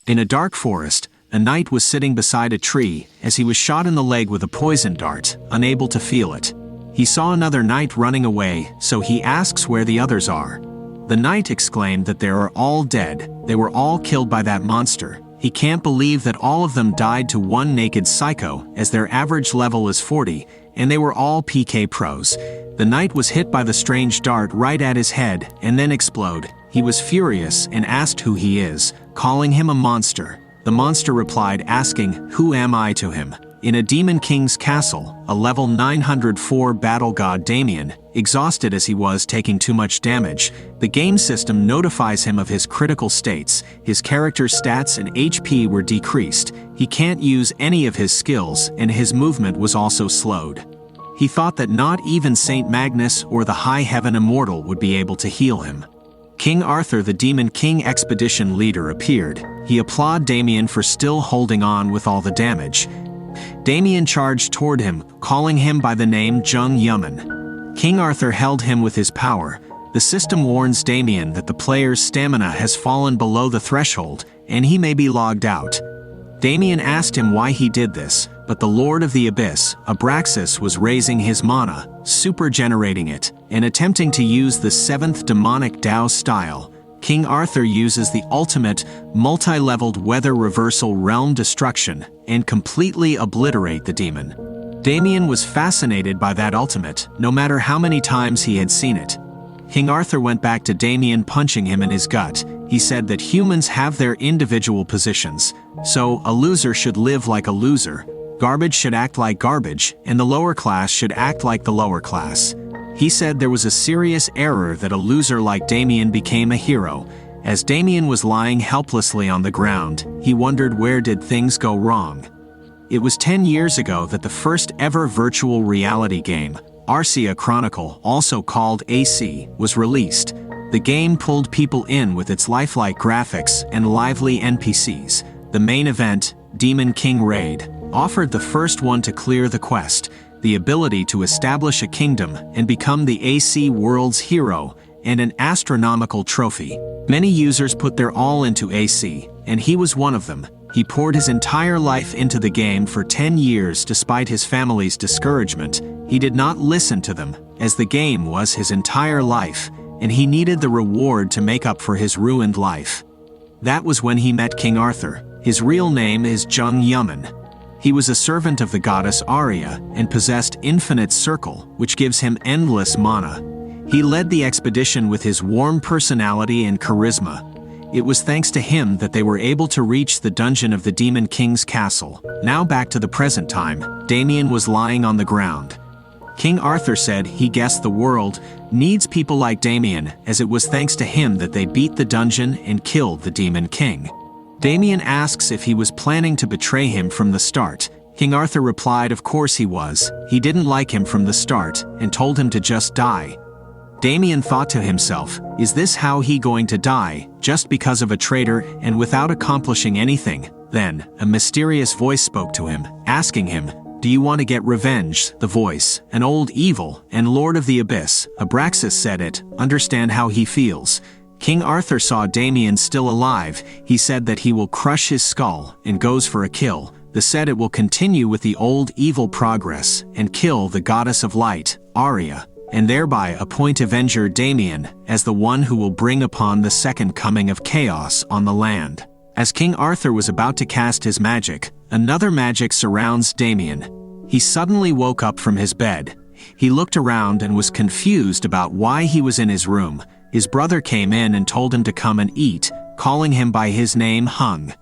In a dark forest, a knight was sitting beside a tree as he was shot in the leg with a poison dart, unable to feel it. He saw another knight running away, so he asks where the others are. The knight exclaimed that they are all dead, they were all killed by that monster. He can't believe that all of them died to one naked psycho, as their average level is 40, and they were all PK pros. The knight was hit by the strange dart right at his head and then explode. He was furious and asked who he is, calling him a monster. The monster replied asking, "Who am I?" to him. In a demon king's castle, a level 904 battle god Damien, exhausted as he was taking too much damage, the game system notifies him of his critical states. His character's stats and HP were decreased. He can't use any of his skills, and his movement was also slowed. He thought that not even Saint Magnus or the High Heaven Immortal would be able to heal him. King Arthur, the Demon King expedition leader, appeared. He applauded Damien for still holding on with all the damage. Damien charged toward him, calling him by the name Jung Yuman. King Arthur held him with his power. The system warns Damien that the player's stamina has fallen below the threshold, and he may be logged out. Damien asked him why he did this, but the Lord of the Abyss, Abraxas, was raising his mana, super-generating it, and attempting to use the 7th demonic Dao style. King Arthur uses the ultimate, multi-leveled weather reversal realm destruction, and completely obliterate the demon. Damien was fascinated by that ultimate, no matter how many times he had seen it. King Arthur went back to Damien punching him in his gut. He said that humans have their individual positions, so a loser should live like a loser, garbage should act like garbage, and the lower class should act like the lower class. He said there was a serious error that a loser like Damien became a hero. As Damien was lying helplessly on the ground, he wondered where did things go wrong. It was 10 years ago that the first ever virtual reality game, Arcia Chronicle, also called AC, was released. The game pulled people in with its lifelike graphics and lively NPCs. The main event, Demon King Raid, offered the first one to clear the quest, the ability to establish a kingdom and become the AC world's hero, and an astronomical trophy. Many users put their all into AC, and he was one of them. He poured his entire life into the game for 10 years despite his family's discouragement. He did not listen to them, as the game was his entire life, and he needed the reward to make up for his ruined life. That was when he met King Arthur. His real name is Jung Yuman. He was a servant of the goddess Arya and possessed Infinite Circle, which gives him endless mana. He led the expedition with his warm personality and charisma. It was thanks to him that they were able to reach the dungeon of the Demon King's castle. Now back to the present time, Damien was lying on the ground. King Arthur said he guessed the world needs people like Damien, as it was thanks to him that they beat the dungeon and killed the Demon King. Damien asks if he was planning to betray him from the start. King Arthur replied of course he was. He didn't like him from the start and told him to just die. Damien thought to himself, is this how he going to die, just because of a traitor and without accomplishing anything? Then, a mysterious voice spoke to him, asking him, do you want to get revenge? The voice, an old evil and Lord of the Abyss, Abraxas said it, understand how he feels. King Arthur saw Damien still alive. He said that he will crush his skull and goes for a kill. The said it will continue with the old evil progress and kill the goddess of light, Arya, and thereby appoint Avenger Damien as the one who will bring upon the second coming of chaos on the land. As King Arthur was about to cast his magic, another magic surrounds Damien. He suddenly woke up from his bed. He looked around and was confused about why he was in his room. His brother came in and told him to come and eat, calling him by his name Hung.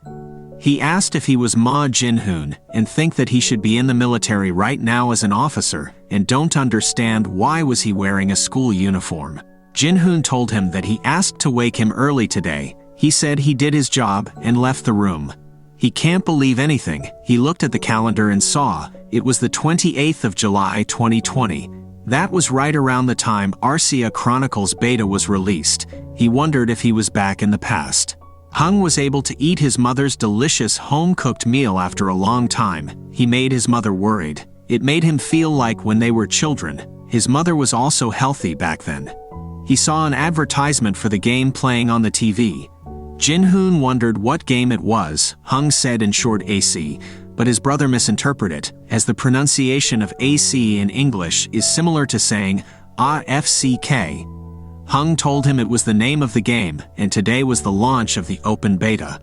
He asked if he was Ma Jinhoon and think that he should be in the military right now as an officer and don't understand why was he wearing a school uniform. Jinhoon told him that he asked to wake him early today. He said he did his job and left the room. He can't believe anything. He looked at the calendar and saw it was the 28th of July 2020. That was right around the time Arcia Chronicles beta was released. He wondered if he was back in the past. Hung was able to eat his mother's delicious home-cooked meal after a long time. He made his mother worried. It made him feel like when they were children. His mother was also healthy back then. He saw an advertisement for the game playing on the TV. Jin-hoon wondered what game it was. Hung said in short AC, but his brother misinterpreted it, as the pronunciation of AC in English is similar to saying AFCK. Hung told him it was the name of the game, and today was the launch of the open beta.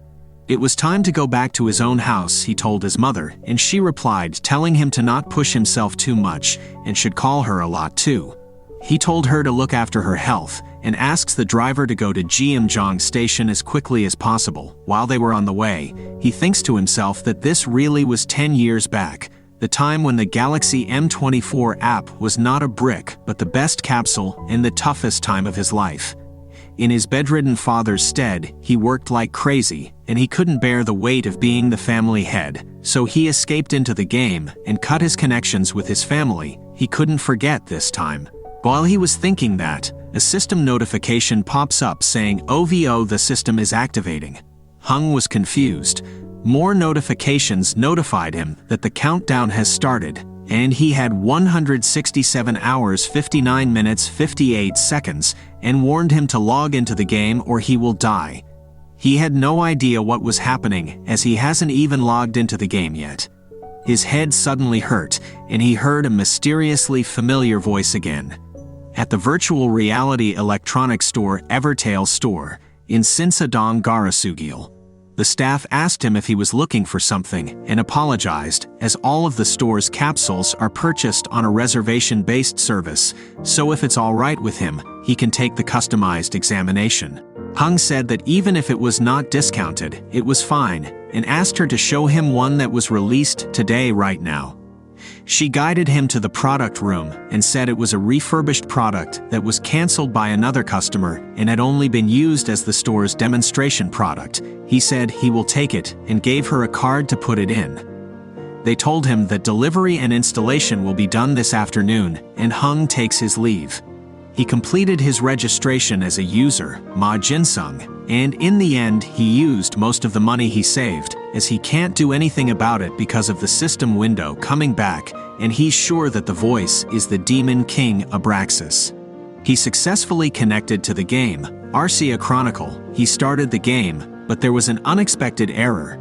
It was time to go back to his own house, he told his mother, and she replied, telling him to not push himself too much and should call her a lot too. He told her to look after her health and asks the driver to go to Jeomjong station as quickly as possible. While they were on the way, he thinks to himself that this really was 10 years back, the time when the Galaxy M24 app was not a brick but the best capsule and the toughest time of his life. In his bedridden father's stead, he worked like crazy, and he couldn't bear the weight of being the family head, so he escaped into the game and cut his connections with his family. He couldn't forget this time. While he was thinking that, a system notification pops up saying OVO the system is activating. Hung was confused. More notifications notified him that the countdown has started, and he had 167 hours 59 minutes 58 seconds and warned him to log into the game or he will die. He had no idea what was happening as he hasn't even logged into the game yet. His head suddenly hurt and he heard a mysteriously familiar voice again. At the virtual reality electronics store Evertail store in Sinsadong Garasugil. The staff asked him if he was looking for something and apologized, as all of the store's capsules are purchased on a reservation-based service, so if it's all right with him, he can take the customized examination. Hung said that even if it was not discounted, it was fine, and asked her to show him one that was released today right now. She guided him to the product room and said it was a refurbished product that was canceled by another customer and had only been used as the store's demonstration product. He said he will take it and gave her a card to put it in. They told him that delivery and installation will be done this afternoon, and Hung takes his leave. He completed his registration as a user, Ma Jinsung, and in the end he used most of the money he saved, as he can't do anything about it because of the system window coming back, and he's sure that the voice is the Demon King Abraxas. He successfully connected to the game, Arcia Chronicle. He started the game, but there was an unexpected error.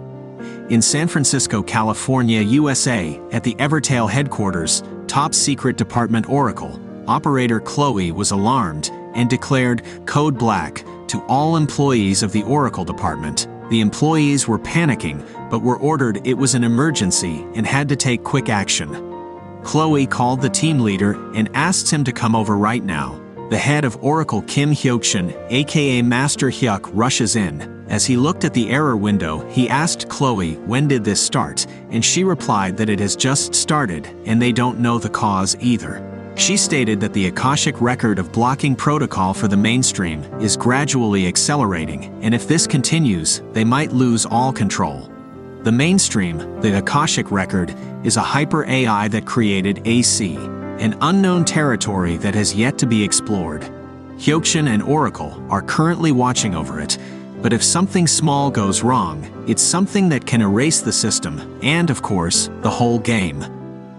In San Francisco, California, USA, at the Evertail headquarters, Top Secret Department Oracle, Operator Chloe was alarmed and declared Code Black to all employees of the Oracle department. The employees were panicking, but were ordered it was an emergency and had to take quick action. Chloe called the team leader and asked him to come over right now. The head of Oracle, Kim Hyuk-shin, aka Master Hyuk, rushes in. As he looked at the error window, he asked Chloe, when did this start? And she replied that it has just started, and they don't know the cause either. She stated that the Akashic record of blocking protocol for the mainstream is gradually accelerating, and if this continues, they might lose all control. The mainstream, the Akashic record, is a hyper AI that created AC, an unknown territory that has yet to be explored. Hyuk-shin and Oracle are currently watching over it, but if something small goes wrong, it's something that can erase the system and, of course, the whole game.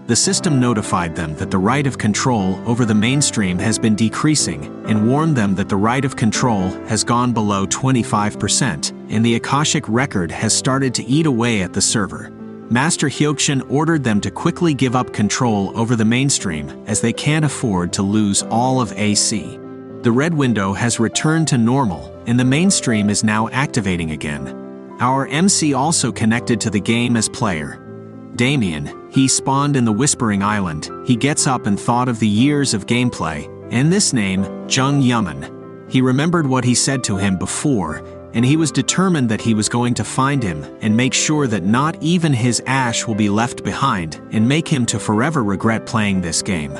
The system notified them that the right of control over the mainstream has been decreasing and warned them that the right of control has gone below 25%, and the Akashic record has started to eat away at the server. Master Hyuk-shin ordered them to quickly give up control over the mainstream as they can't afford to lose all of AC. The red window has returned to normal, and the mainstream is now activating again. Our MC also connected to the game as player. Damien, he spawned in the Whispering Island. He gets up and thought of the years of gameplay, and this name, Jung Yuman. He remembered what he said to him before, and he was determined that he was going to find him and make sure that not even his ash will be left behind and make him to forever regret playing this game.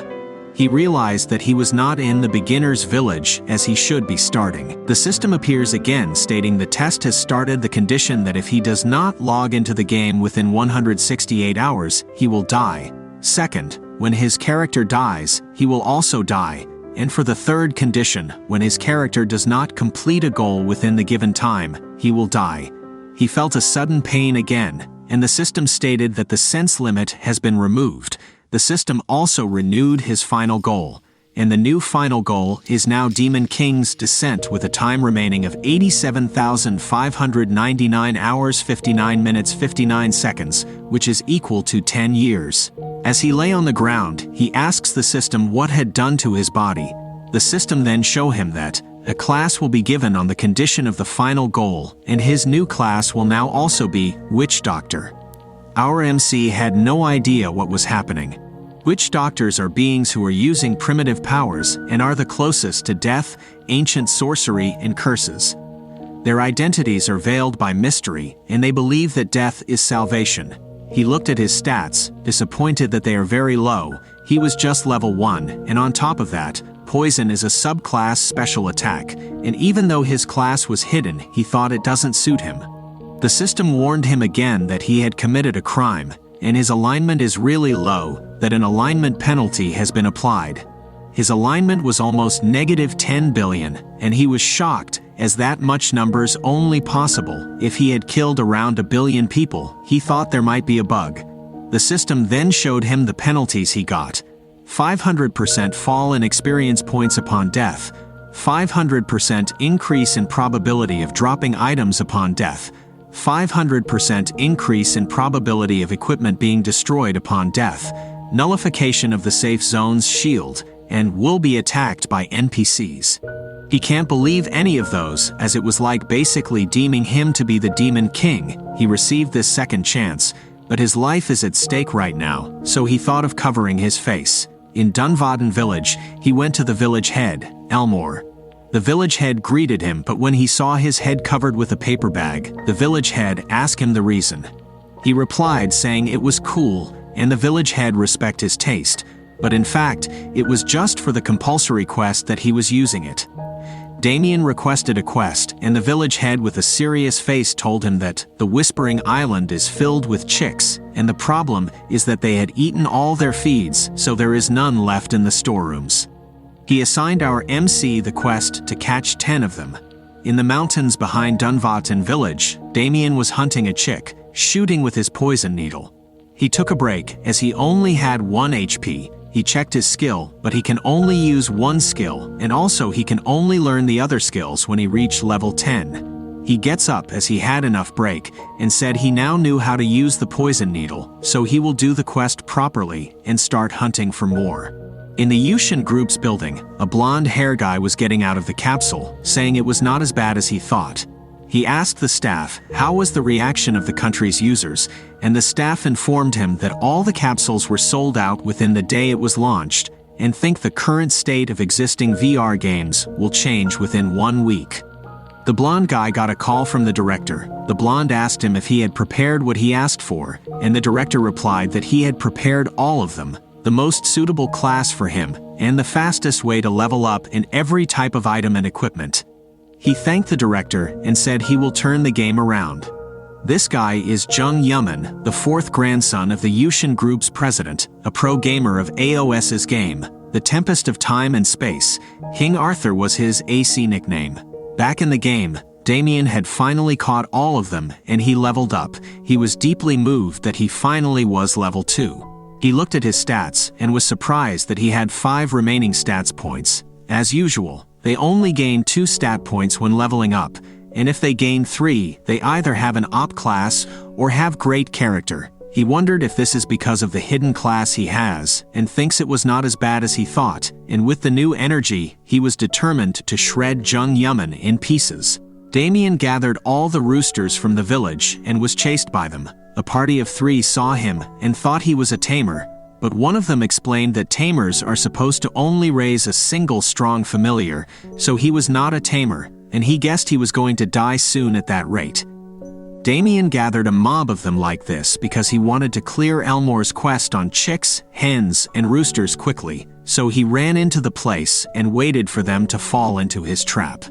He realized that he was not in the beginner's village as he should be starting. The system appears again stating the test has started, the condition that if he does not log into the game within 168 hours, he will die. Second, when his character dies, he will also die. And for the third condition, when his character does not complete a goal within the given time, he will die. He felt a sudden pain again, and the system stated that the sense limit has been removed. The system also renewed his final goal. and the new final goal is now Demon King's descent with a time remaining of 87,599 hours 59 minutes 59 seconds, which is equal to 10 years. As he lay on the ground, he asks the system what had done to his body. The system then show him that a class will be given on the condition of the final goal, and his new class will now also be Witch Doctor. Our MC had no idea what was happening. Witch doctors are beings who are using primitive powers and are the closest to death, ancient sorcery, and curses. Their identities are veiled by mystery, and they believe that death is salvation. He looked at his stats, disappointed that they are very low. He was just level 1, and on top of that, poison is a subclass special attack, and even though his class was hidden, he thought it doesn't suit him. The system warned him again that he had committed a crime, and his alignment is really low, that an alignment penalty has been applied. His alignment was almost negative 10 billion, and he was shocked, as that much number's only possible. If he had killed around 1 billion people, he thought there might be a bug. The system then showed him the penalties he got. 500% fall in experience points upon death, 500% increase in probability of dropping items upon death, 500% increase in probability of equipment being destroyed upon death, nullification of the safe zone's shield, and will be attacked by NPCs. He can't believe any of those, as it was like basically deeming him to be the Demon King. He received this second chance, but his life is at stake right now, so he thought of covering his face. In Dunvaden village, he went to the village head, Elmore. The village head greeted him, but when he saw his head covered with a paper bag, the village head asked him the reason. He replied saying it was cool, and the village head respect his taste, but in fact, it was just for the compulsory quest that he was using it. Damien requested a quest, and the village head with a serious face told him that the Whispering Island is filled with chicks, and the problem is that they had eaten all their feeds, so there is none left in the storerooms. He assigned our MC the quest to catch 10 of them. In the mountains behind Dunvaten village, Damien was hunting a chick, shooting with his poison needle. He took a break, as he only had 1 HP. He checked his skill, but he can only use 1 skill, and also he can only learn the other skills when he reached level 10. He gets up as he had enough break, and said he now knew how to use the poison needle, so he will do the quest properly and start hunting for more. In the Yushin group's building, a blonde hair guy was getting out of the capsule, saying it was not as bad as he thought. He asked the staff how was the reaction of the country's users, and the staff informed him that all the capsules were sold out within the day it was launched, and think the current state of existing VR games will change within 1 week. The blonde guy got a call from the director. The blonde asked him if he had prepared what he asked for, and the director replied that he had prepared all of them, the most suitable class for him, and the fastest way to level up in every type of item and equipment. He thanked the director and said he will turn the game around. This guy is Jung Yuman, the 4th grandson of the Yushin Group's president, a pro gamer of AOS's game, The Tempest of Time and Space. King Arthur was his AC nickname. Back in the game, Damien had finally caught all of them, and he leveled up. He was deeply moved that he finally was level 2. He looked at his stats and was surprised that he had 5 remaining stats points. As usual, they only gain 2 stat points when leveling up, and if they gain 3, they either have an op class or have great character. He wondered if this is because of the hidden class he has, and thinks it was not as bad as he thought, and with the new energy, he was determined to shred Jung Yuman in pieces. Damien gathered all the roosters from the village and was chased by them. A party of 3 saw him and thought he was a tamer, but one of them explained that tamers are supposed to only raise a single strong familiar, so he was not a tamer, and he guessed he was going to die soon at that rate. Damien gathered a mob of them like this because he wanted to clear Elmore's quest on chicks, hens, and roosters quickly, so he ran into the place and waited for them to fall into his trap.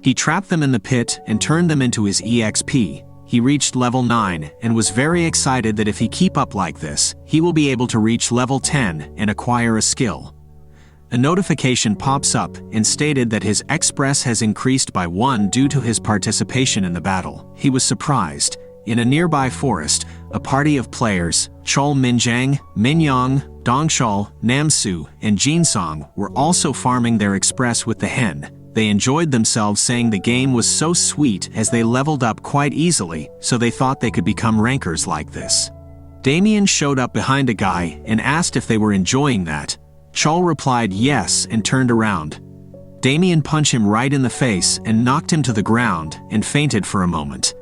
He trapped them in the pit and turned them into his EXP. He reached level 9 and was very excited that if he keep up like this, he will be able to reach level 10 and acquire a skill. A notification pops up and stated that his Express has increased by 1 due to his participation in the battle. He was surprised, In a nearby forest, a party of players, Chol Minjiang, Minyang, Dongshol, Namsu, and Jinsong, were also farming their express with the hen. They enjoyed themselves, saying the game was so sweet as they leveled up quite easily, so they thought they could become rankers like this. Damien showed up behind a guy and asked if they were enjoying that. Chol replied yes and turned around. Damien punched him right in the face and knocked him to the ground and fainted for a moment.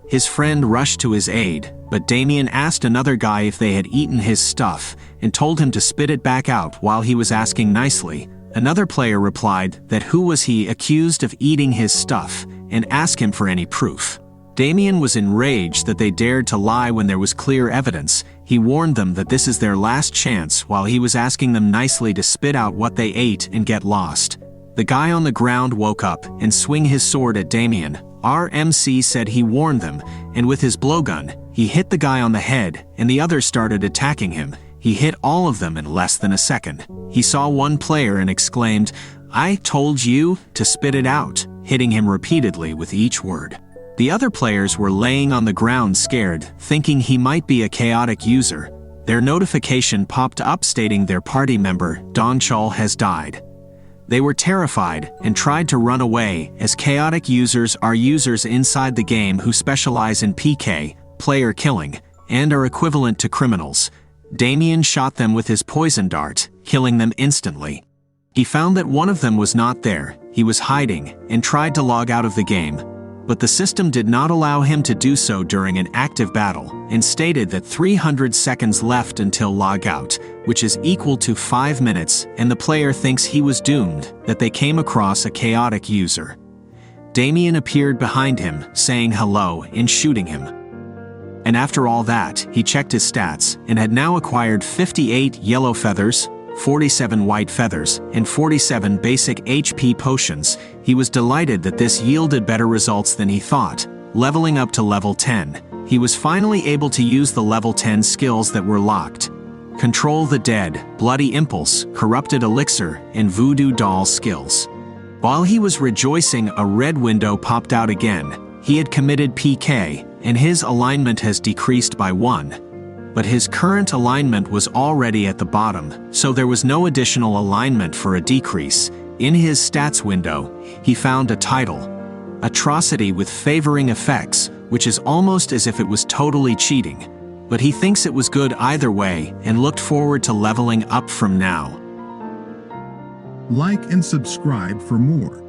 His friend rushed to his aid, but Damien asked another guy if they had eaten his stuff and told him to spit it back out while he was asking nicely. Another player replied that who was he accused of eating his stuff and asked him for any proof. Damien was enraged that they dared to lie when there was clear evidence. He warned them that this is their last chance while he was asking them nicely to spit out what they ate and get lost. The guy on the ground woke up and swung his sword at Damien. RMC said he warned them, and with his blowgun, he hit the guy on the head and the others started attacking him. He hit all of them in less than a second. He saw one player and exclaimed, "I told you to spit it out," hitting him repeatedly with each word. The other players were laying on the ground scared, thinking he might be a chaotic user. Their notification popped up stating their party member, Dongchul, has died. They were terrified and tried to run away, as chaotic users are users inside the game who specialize in PK, player killing, and are equivalent to criminals. Damien shot them with his poison dart, killing them instantly. He found that one of them was not there. He was hiding and tried to log out of the game, but the system did not allow him to do so during an active battle and stated that 300 seconds left until logout, which is equal to 5 minutes, and the player thinks he was doomed, that they came across a chaotic user. Damien appeared behind him, saying hello and shooting him. And after all that, he checked his stats and had now acquired 58 yellow feathers, 47 white feathers, and 47 basic HP potions. He was delighted that this yielded better results than he thought. Leveling up to level 10, he was finally able to use the level 10 skills that were locked. Control the Dead, Bloody Impulse, Corrupted Elixir, and Voodoo Doll skills. While he was rejoicing, a red window popped out again. He had committed PK, and his alignment has decreased by 1. But his current alignment was already at the bottom, so there was no additional alignment for a decrease. In his stats window, he found a title, Atrocity with Favoring Effects, which is almost as if it was totally cheating. But he thinks it was good either way and looked forward to leveling up from now. Like and subscribe for more.